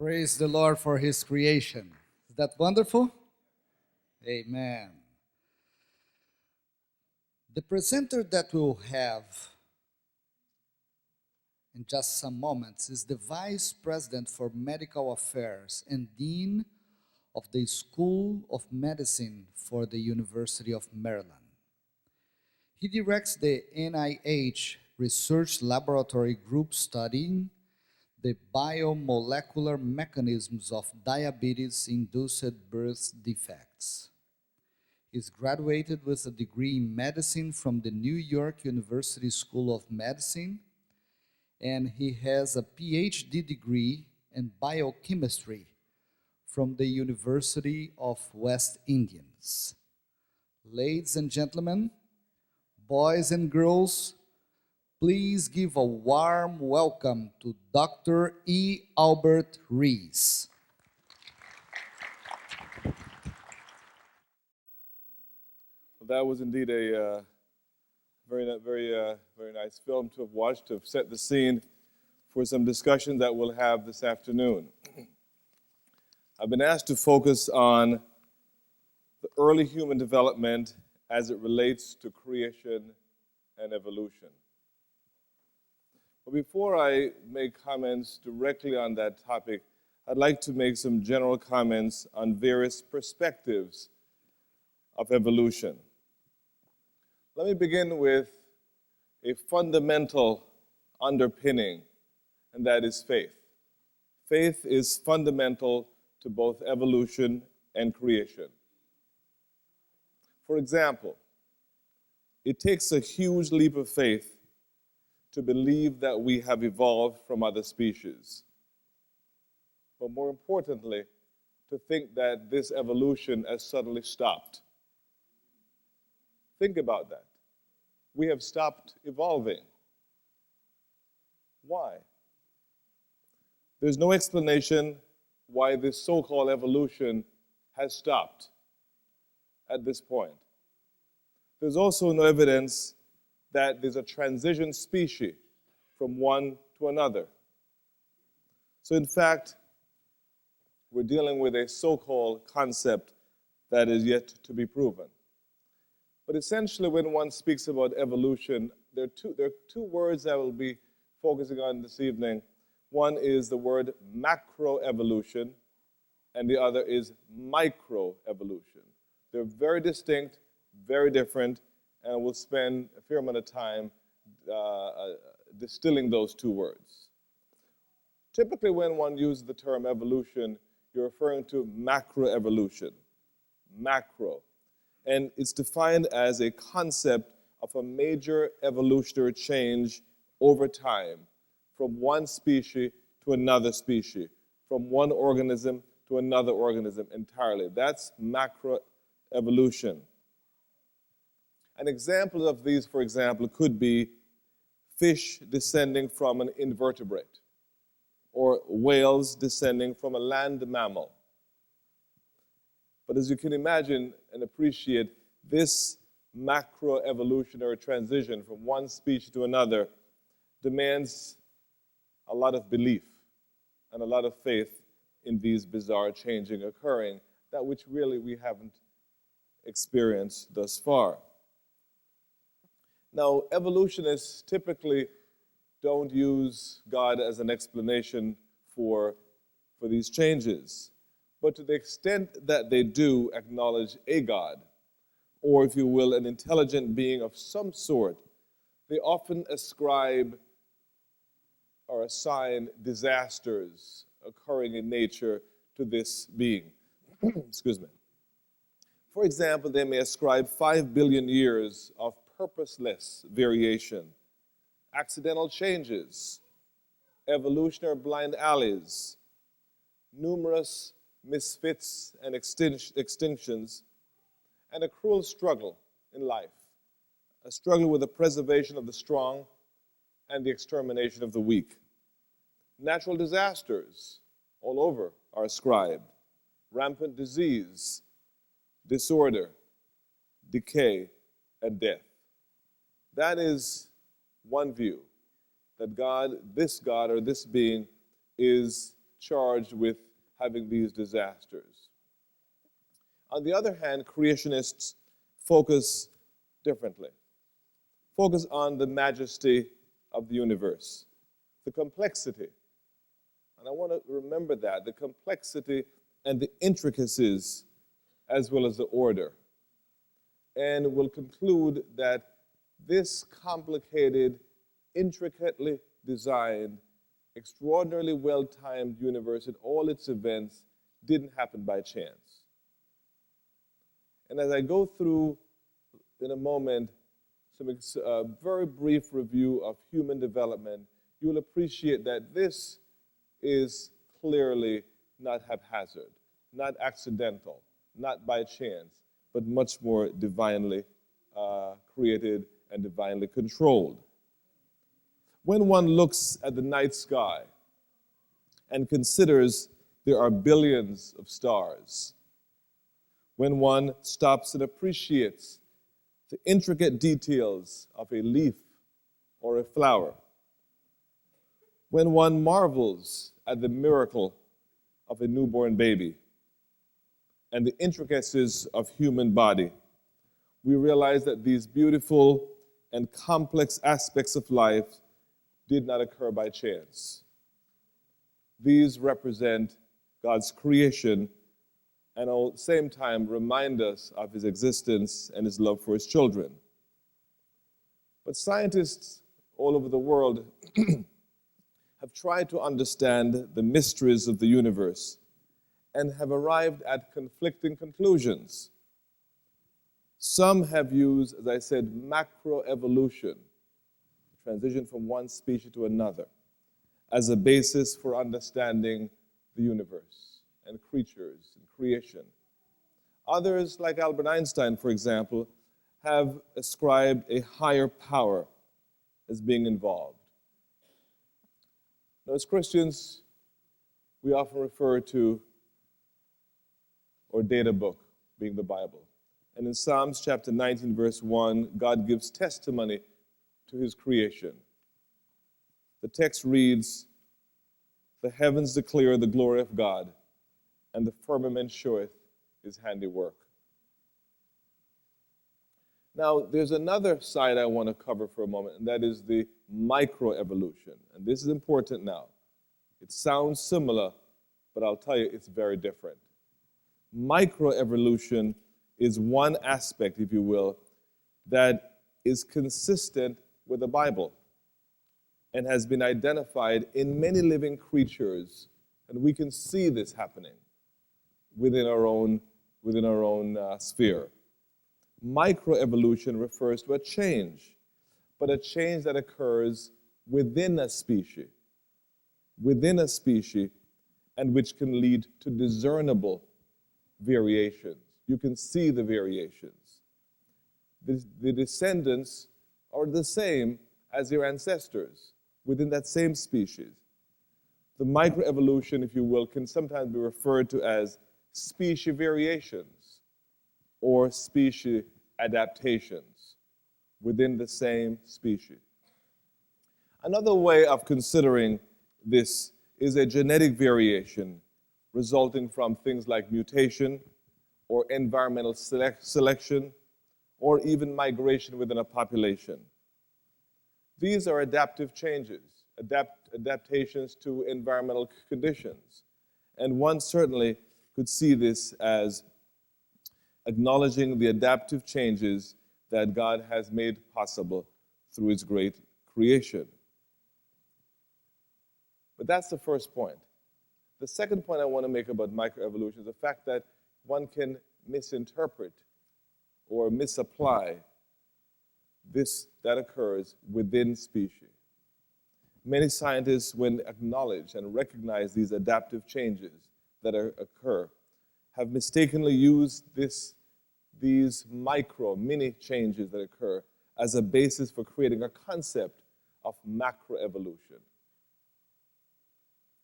Praise the Lord for His creation. Is that wonderful? Amen. The presenter that we'll have in just some moments is the Vice President for Medical Affairs and Dean of the School of Medicine for the University of Maryland. He directs the NIH Research Laboratory Group studying the biomolecular mechanisms of diabetes-induced birth defects. He's graduated with a degree in medicine from the New York University School of Medicine, and he has a PhD degree in biochemistry from the University of West Indies. Ladies and gentlemen, boys and girls, please give a warm welcome to Dr. E. Albert Rees. Well, that was indeed a very nice film to have watched, to have set the scene for some discussion that we'll have this afternoon. I've been asked to focus on the early human development as it relates to creation and evolution. But before I make comments directly on that topic, I'd like to make some general comments on various perspectives of evolution. Let me begin with a fundamental underpinning, and that is faith. Faith is fundamental to both evolution and creation. For example, it takes a huge leap of faith to believe that we have evolved from other species. But more importantly, to think that this evolution has suddenly stopped. Think about that. We have stopped evolving. Why? There's no explanation why this so-called evolution has stopped at this point. There's also no evidence that there's a transition species from one to another. So in fact, we're dealing with a so-called concept that is yet to be proven. But essentially, when one speaks about evolution, there are two words I will be focusing on this evening. One is the word macroevolution, and the other is microevolution. They're very distinct, very different, and we'll spend a fair amount of time distilling those two words. Typically, when one uses the term evolution, you're referring to macroevolution, macro. And it's defined as a concept of a major evolutionary change over time, from one species to another species, from one organism to another organism entirely. That's macroevolution. An example of these, for example, could be fish descending from an invertebrate, or whales descending from a land mammal. But as you can imagine and appreciate, this macroevolutionary transition from one species to another demands a lot of belief and a lot of faith in these bizarre changing occurring, that which really we haven't experienced thus far. Now, evolutionists typically don't use God as an explanation for these changes. But to the extent that they do acknowledge a God, or if you will, an intelligent being of some sort, they often ascribe or assign disasters occurring in nature to this being. Excuse me. For example, they may ascribe 5 billion years of purposeless variation, accidental changes, evolutionary blind alleys, numerous misfits and extinctions, and a cruel struggle in life, a struggle with the preservation of the strong and the extermination of the weak. Natural disasters all over are ascribed, rampant disease, disorder, decay, and death. That is one view, that God, this God or this being, is charged with having these disasters. On the other hand, creationists focus differently. Focus on the majesty of the universe, the complexity. And I want to remember that, the complexity and the intricacies as well as the order. And will conclude that this complicated, intricately designed, extraordinarily well-timed universe and all its events didn't happen by chance. And as I go through in a moment some very brief review of human development, you'll appreciate that this is clearly not haphazard, not accidental, not by chance, but much more divinely created and divinely controlled. When one looks at the night sky and considers there are billions of stars, when one stops and appreciates the intricate details of a leaf or a flower, when one marvels at the miracle of a newborn baby and the intricacies of human body, we realize that these beautiful and complex aspects of life did not occur by chance. These represent God's creation and at the same time remind us of his existence and his love for his children. But scientists all over the world have tried to understand the mysteries of the universe and have arrived at conflicting conclusions. Some have used, as I said, macroevolution, transition from one species to another, as a basis for understanding the universe and creatures and creation. Others, like Albert Einstein, for example, have ascribed a higher power as being involved. Now, as Christians, we often refer to our data book being the Bible. And in Psalms chapter 19, verse 1, God gives testimony to his creation. The text reads, "The heavens declare the glory of God, and the firmament showeth his handiwork." Now, there's another side I want to cover for a moment, and that is the microevolution. And this is important now. It sounds similar, but I'll tell you it's very different. Microevolution is one aspect, if you will, that is consistent with the Bible and has been identified in many living creatures, and we can see this happening within our own sphere. Microevolution refers to a change, but a change that occurs within a species, and which can lead to discernible variations. You can see the variations. The descendants are the same as their ancestors within that same species. The microevolution, if you will, can sometimes be referred to as species variations or species adaptations within the same species. Another way of considering this is a genetic variation resulting from things like mutation or environmental selection or even migration within a population. These are adaptive changes, adaptations to environmental conditions. And one certainly could see this as acknowledging the adaptive changes that God has made possible through his great creation. But that's the first point. The second point I want to make about microevolution is the fact that one can misinterpret or misapply this that occurs within species. Many scientists, when acknowledge and recognize these adaptive changes that occur, have mistakenly used these mini changes that occur as a basis for creating a concept of macroevolution.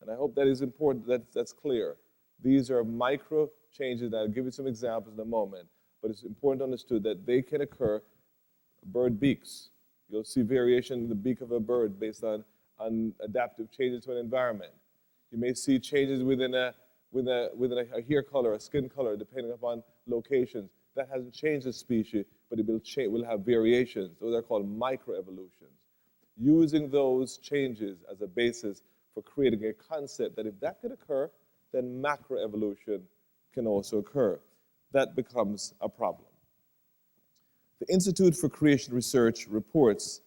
And I hope that is important, that's clear. These are micro changes, and I'll give you some examples in a moment, but it's important to understand that they can occur. Bird beaks. You'll see variation in the beak of a bird based on adaptive changes to an environment. You may see changes within a hair color, a skin color, depending upon locations. That hasn't changed the species, but it will have variations. Those are called microevolutions. Using those changes as a basis for creating a concept that if that could occur, then macroevolution can also occur. That becomes a problem. The Institute for Creation Research reports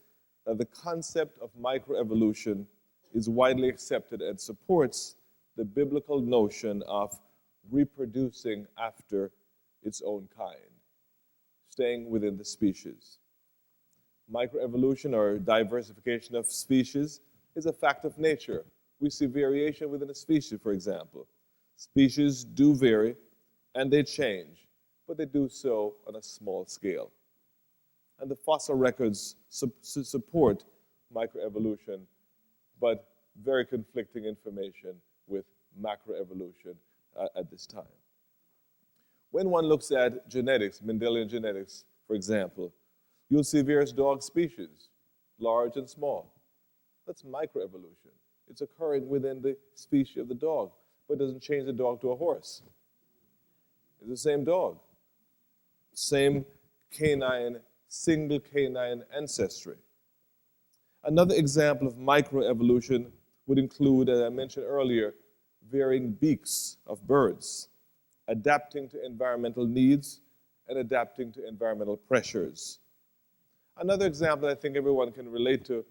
that the concept of microevolution is widely accepted and supports the biblical notion of reproducing after its own kind, staying within the species. Microevolution, or diversification of species, is a fact of nature. We see variation within a species, for example. Species do vary and they change, but they do so on a small scale. And the fossil records support microevolution, but very conflicting information with macroevolution at this time. When one looks at genetics, Mendelian genetics, for example, you'll see various dog species, large and small. That's microevolution. It's occurring within the species of the dog, but it doesn't change the dog to a horse. It's the same dog, same canine, single canine ancestry. Another example of microevolution would include, as I mentioned earlier, varying beaks of birds, adapting to environmental needs and adapting to environmental pressures. Another example I think everyone can relate to,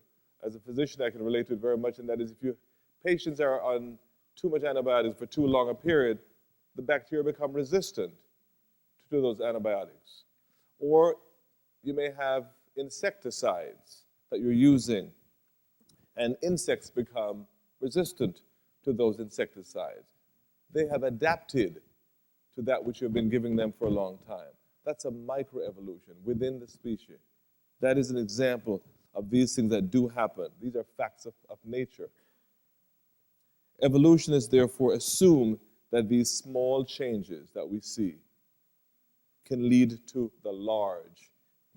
as a physician I can relate to it very much, and that is if patients are on too much antibiotics for too long a period, the bacteria become resistant to those antibiotics. Or you may have insecticides that you're using, and insects become resistant to those insecticides. They have adapted to that which you've been giving them for a long time. That's a microevolution within the species. That is an example of these things that do happen. These are facts of nature. Evolutionists therefore assume that these small changes that we see can lead to the large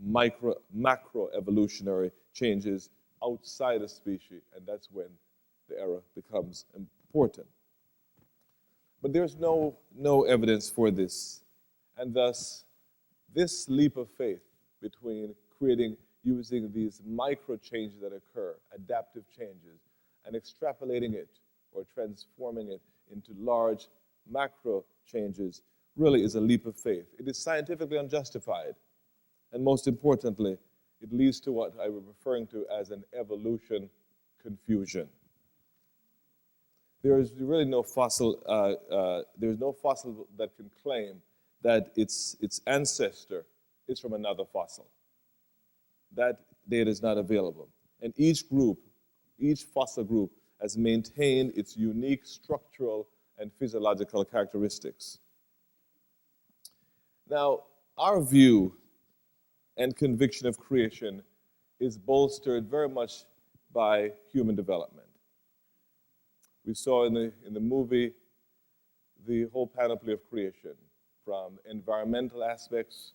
macroevolutionary changes outside a species, and that's when the error becomes important. But there's no evidence for this, and thus this leap of faith between using these micro changes that occur, adaptive changes, and extrapolating it or transforming it into large macro changes really is a leap of faith. It is scientifically unjustified, and most importantly, it leads to what I was referring to as an evolution confusion. There is really no fossil. There's no fossil that can claim that its ancestor is from another fossil. That data is not available, and each fossil group, has maintained its unique structural and physiological characteristics. Now, our view and conviction of creation is bolstered very much by human development. We saw in the movie the whole panoply of creation, from environmental aspects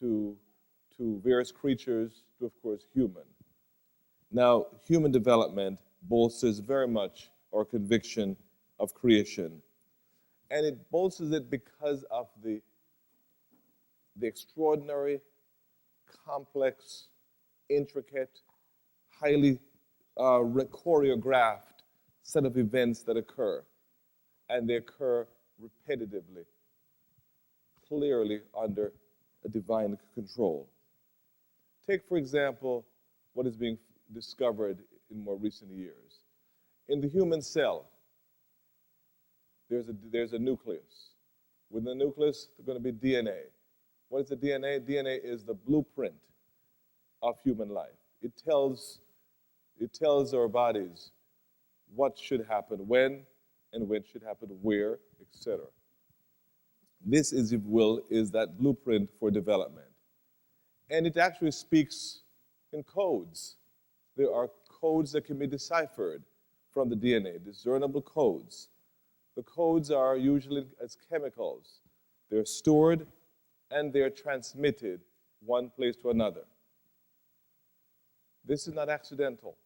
to various creatures to, of course, human. Now, human development bolsters very much our conviction of creation. And it bolsters it because of the extraordinary, complex, intricate, highly choreographed set of events that occur. And they occur repetitively, clearly under a divine control. Take, for example, what is being discovered in more recent years. In the human cell, there's a nucleus. Within the nucleus, there's going to be DNA. What is the DNA? DNA is the blueprint of human life. It tells our bodies what should happen when, and when should happen where, etc. This, if you will, is that blueprint for development. And it actually speaks in codes. There are codes that can be deciphered from the DNA, discernible codes. The codes are usually as chemicals. They're stored and they're transmitted one place to another. This is not accidental.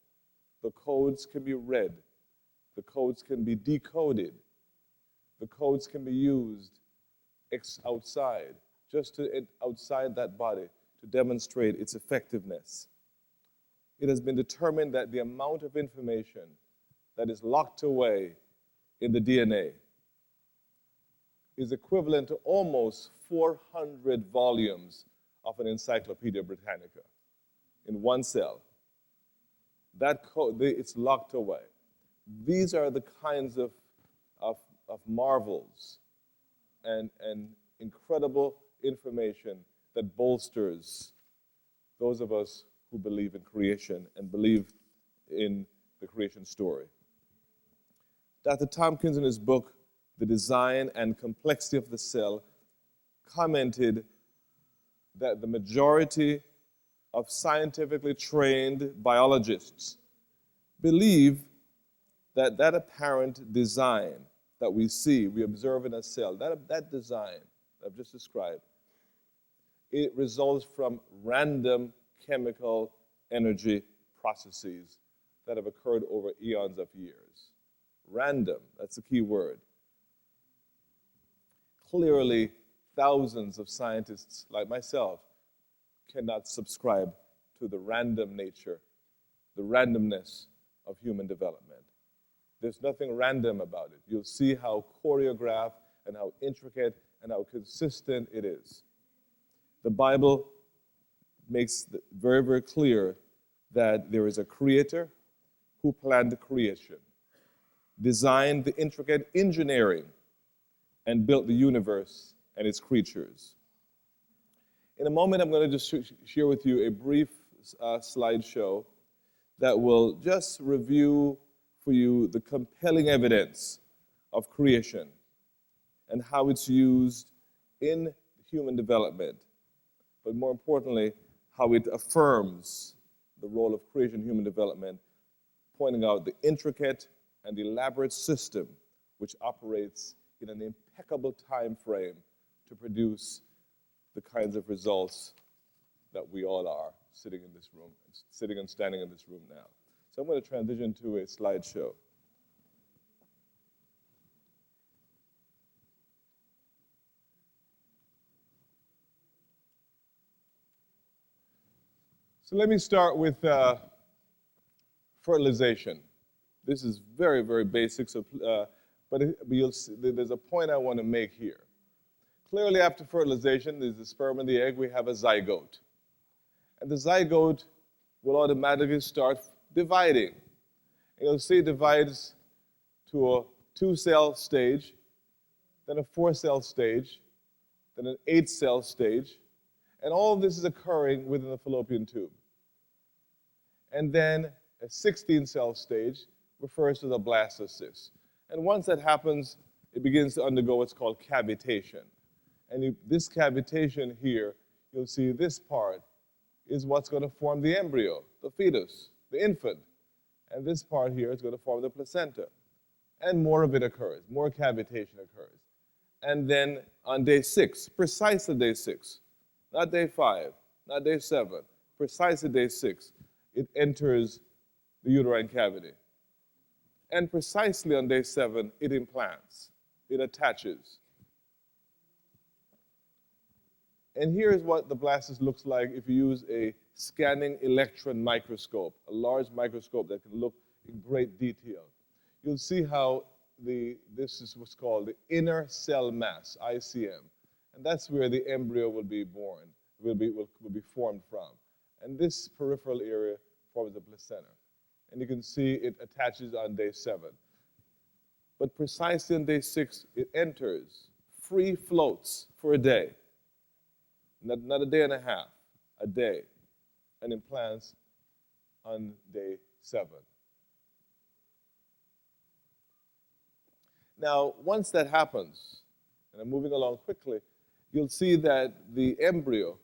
The codes can be read. The codes can be decoded. The codes can be used outside, outside that body, to demonstrate its effectiveness. It has been determined that the amount of information that is locked away in the DNA is equivalent to almost 400 volumes of an Encyclopedia Britannica in one cell. That code, it's locked away. These are the kinds of marvels and incredible information that bolsters those of us who believe in creation and believe in the creation story. Dr. Tompkins, in his book, The Design and Complexity of the Cell, commented that the majority of scientifically trained biologists believe that that apparent design that we see, we observe in a cell, that design that I've just described, it results from random chemical energy processes that have occurred over eons of years. Random, that's the key word. Clearly, thousands of scientists like myself cannot subscribe to the random nature, the randomness of human development. There's nothing random about it. You'll see how choreographed and how intricate and how consistent it is. The Bible makes it very, very clear that there is a creator who planned the creation, designed the intricate engineering, and built the universe and its creatures. In a moment, I'm going to just share with you a brief slideshow that will just review for you the compelling evidence of creation and how it's used in human development, but more importantly, how it affirms the role of creation in human development, pointing out the intricate and elaborate system which operates in an impeccable time frame to produce the kinds of results that we all are sitting in this room, sitting and standing in this room now. So I'm going to transition to a slideshow. So let me start with fertilization. This is very, very basic, so, but you'll see, there's a point I want to make here. Clearly, after fertilization, there's the sperm and the egg, we have a zygote. And the zygote will automatically start dividing. And you'll see it divides to a 2-cell stage, then a 4-cell stage, then an 8-cell stage, and all of this is occurring within the fallopian tube. And then a 16-cell stage refers to the blastocyst. And once that happens, it begins to undergo what's called cavitation. And this cavitation here, you'll see this part is what's going to form the embryo, the fetus, the infant. And this part here is going to form the placenta. And more of it occurs, more cavitation occurs. And then on day 6, precisely day 6, not day 5, not day 7, precisely day 6, it enters the uterine cavity. And precisely on day 7, it implants, it attaches. And here's what the blastocyst looks like if you use a scanning electron microscope, a large microscope that can look in great detail. You'll see how this is what's called the inner cell mass, ICM. And that's where the embryo will be born, will be formed from. And this peripheral area forms the placenta. And you can see it attaches on day 7. But precisely on day 6, it enters, free floats for a day. Not a day and a half, a day, and implants on day 7. Now, once that happens, and I'm moving along quickly, you'll see that the embryo,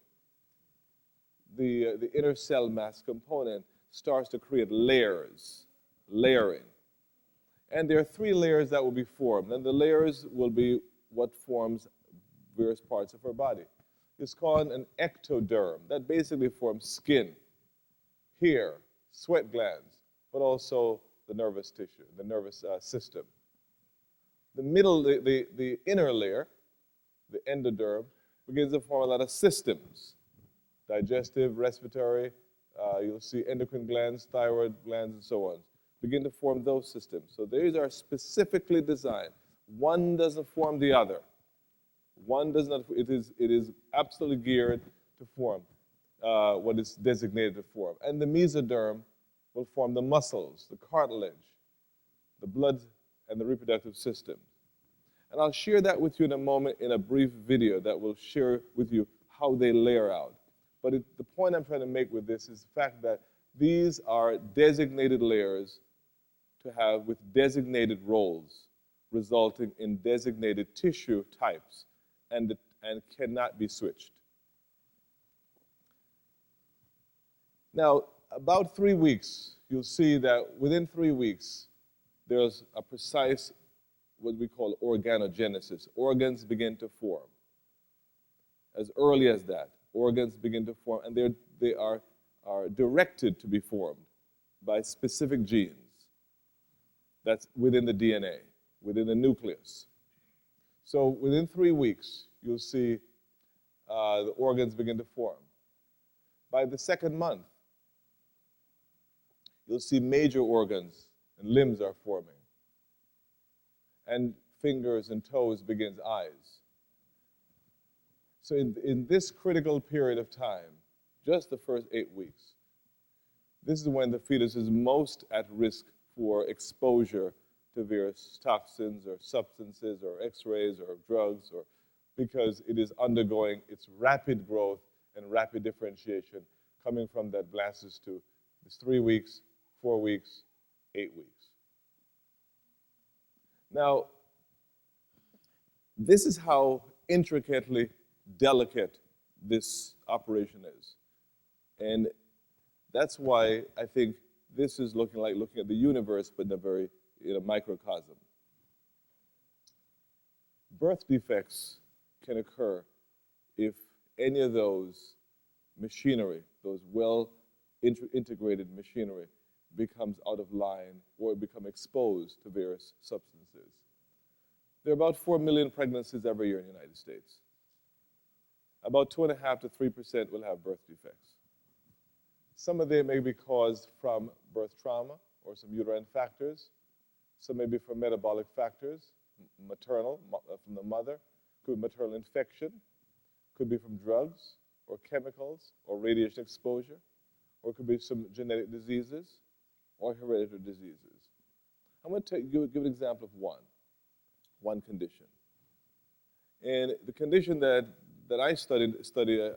the inner cell mass component, starts to create layers, layering. And there are 3 layers that will be formed, and the layers will be what forms various parts of our body. It's called an ectoderm. That basically forms skin, hair, sweat glands, but also the nervous tissue, the nervous system. The inner layer, the endoderm, begins to form a lot of systems. Digestive, respiratory, you'll see endocrine glands, thyroid glands, and so on. Begin to form those systems. So these are specifically designed. One doesn't form the other. One does not, it is absolutely geared to form what is designated to form. And the mesoderm will form the muscles, the cartilage, the blood, and the reproductive system. And I'll share that with you in a moment in a brief video that will share with you how they layer out. But the point I'm trying to make with this is the fact that these are designated layers to have with designated roles, resulting in designated tissue types, and cannot be switched. Now, about 3 weeks, you'll see that within 3 weeks, there's a precise, what we call organogenesis. Organs begin to form. As early as that, organs begin to form, and they are directed to be formed by specific genes. That's within the DNA, within the nucleus. So within 3 weeks, you'll see the organs begin to form. By the second month, you'll see major organs and limbs are forming. And fingers and toes begins eyes. So in this critical period of time, just the first 8 weeks, this is when the fetus is most at risk for exposure to various toxins or substances or x-rays or drugs, or because it is undergoing its rapid growth and rapid differentiation coming from that blastocyst to it's 3 weeks, 4 weeks, 8 weeks. Now, this is how intricately delicate this operation is. And that's why I think this is looking like looking at the universe, but in a microcosm. Birth defects can occur if any of those machinery, those integrated machinery, becomes out of line or become exposed to various substances. There are about 4 million pregnancies every year in the United States. About 2.5% to 3% will have birth defects. Some of them may be caused from birth trauma or some uterine factors. Some may be from metabolic factors, maternal, from the mother. Could be maternal infection. Could be from drugs or chemicals or radiation exposure. Or it could be some genetic diseases or hereditary diseases. I'm going to give an example of one condition. And the condition that I study,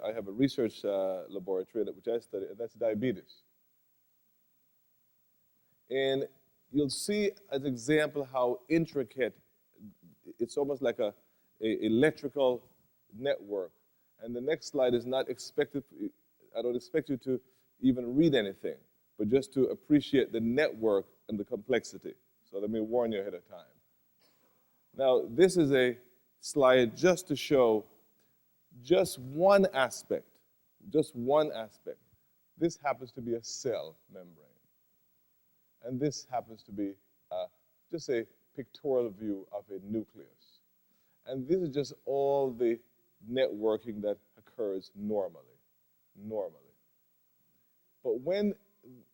I have a research laboratory which I study, and that's diabetes. And you'll see as an example how intricate, it's almost like a electrical network. And the next slide is not expected, I don't expect you to even read anything, but just to appreciate the network and the complexity. So let me warn you ahead of time. Now, this is a slide just to show just one aspect, just one aspect. This happens to be a cell membrane. And this happens to be just a pictorial view of a nucleus. And this is just all the networking that occurs normally. But when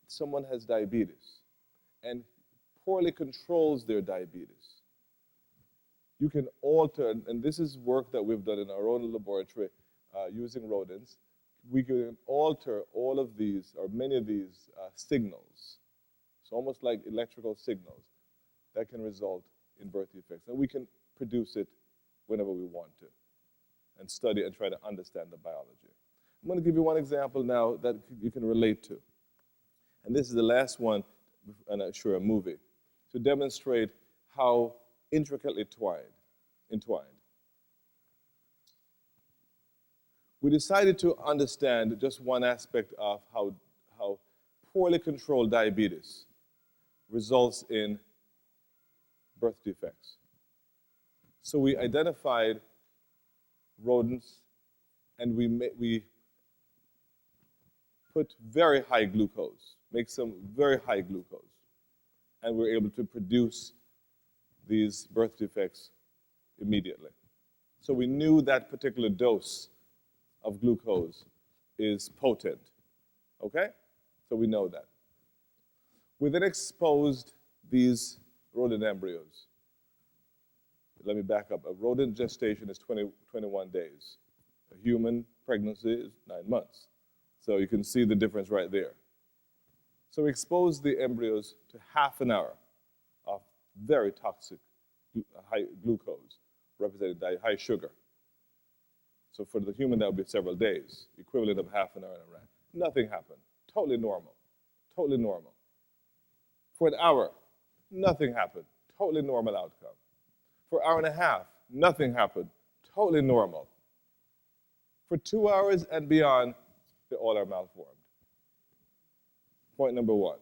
someone has diabetes and poorly controls their diabetes, you can alter, and this is work that we've done in our own laboratory using rodents. We can alter all of these, or many of these signals. It's almost like electrical signals that can result in birth defects. And we can produce it whenever we want to and study and try to understand the biology. I'm going to give you one example now that you can relate to. And this is the last one, and I'm sure a movie, to demonstrate how intricately entwined. We decided to understand just one aspect of how poorly controlled diabetes results in birth defects. So we identified rodents, and we put very high glucose, make some very high glucose, and we're able to produce these birth defects immediately. So we knew that particular dose of glucose is potent, okay? So we know that. We then exposed these rodent embryos. Let me back up. A rodent gestation is 21 days. A human pregnancy is 9 months. So you can see the difference right there. So we exposed the embryos to half an hour of very toxic high glucose, represented by high sugar. So for the human, that would be several days, equivalent of half an hour in a rat. Nothing happened. Totally normal. Totally normal. For an hour, nothing happened. Totally normal outcome. For an hour and a half, nothing happened. Totally normal. For 2 hours and beyond, they all are malformed. Point number one.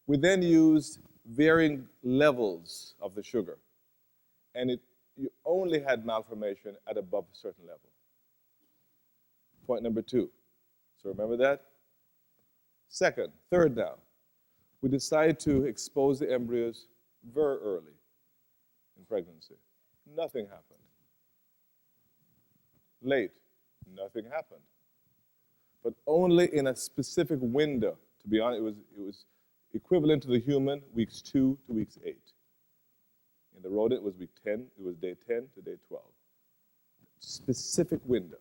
We then used varying levels of the sugar, and you only had malformation at above a certain level. Point number two. So remember that? Third now, we decided to expose the embryos very early in pregnancy. Nothing happened. Late, nothing happened. But only in a specific window. To be honest, it was equivalent to the human, weeks 2 to weeks 8. In the rodent, it was week 10, it was day 10 to day 12. Specific window.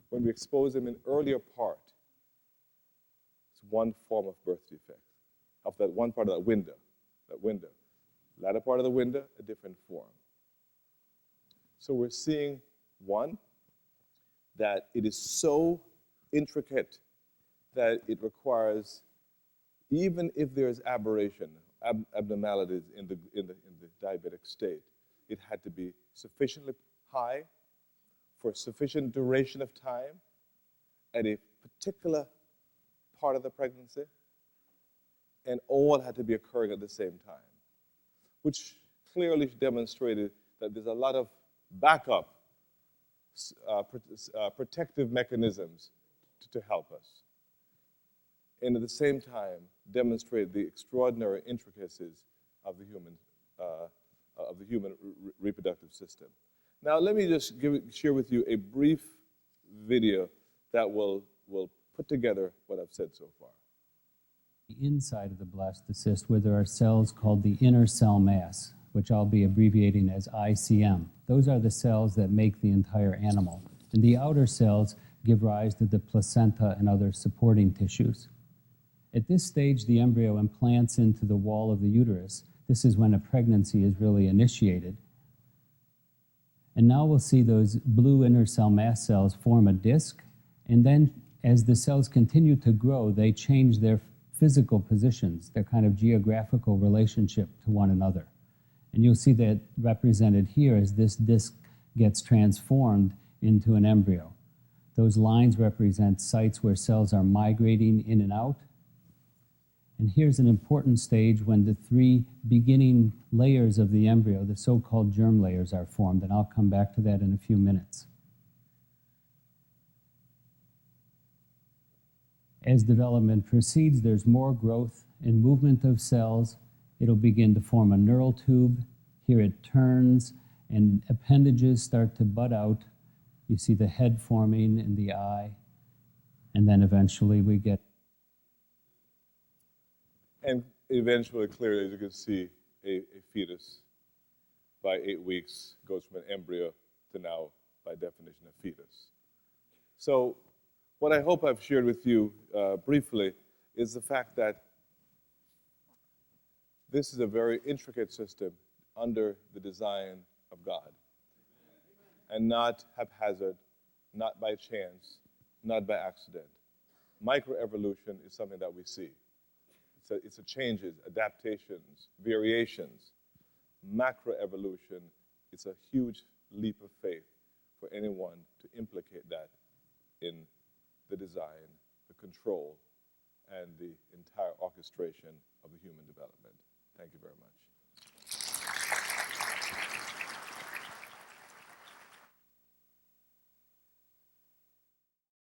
When we expose them in earlier part, it's one form of birth defect, of that one part of that window. Latter part of the window, a different form. So we're seeing, one, that it is so intricate that it requires, even if there's aberration, abnormalities in the diabetic state, it had to be sufficiently high for a sufficient duration of time at a particular part of the pregnancy, and all had to be occurring at the same time, which clearly demonstrated that there's a lot of backup protective mechanisms to help us. And at the same time, demonstrate the extraordinary intricacies of the human reproductive system. Now, let me just share with you a brief video that will put together what I've said so far. The inside of the blastocyst, where there are cells called the inner cell mass, which I'll be abbreviating as ICM. Those are the cells that make the entire animal. And the outer cells give rise to the placenta and other supporting tissues. At this stage, the embryo implants into the wall of the uterus. This is when a pregnancy is really initiated. And now we'll see those blue inner cell mass cells form a disc, and then as the cells continue to grow, they change their physical positions, their kind of geographical relationship to one another. And you'll see that represented here as this disc gets transformed into an embryo. Those lines represent sites where cells are migrating in and out. And here's an important stage when the 3 beginning layers of the embryo, the so-called germ layers, are formed, and I'll come back to that in a few minutes. As development proceeds, there's more growth and movement of cells. It'll begin to form a neural tube. Here it turns, and appendages start to bud out. You see the head forming and the eye, and then eventually we get... And eventually, clearly, as you can see, a fetus by 8 weeks goes from an embryo to now, by definition, a fetus. So what I hope I've shared with you briefly is the fact that this is a very intricate system under the design of God, and not haphazard, not by chance, not by accident. Microevolution is something that we see. It's a changes, adaptations, variations. Macroevolution, it's a huge leap of faith for anyone to implicate that in the design, the control, and the entire orchestration of the human development. Thank you very much.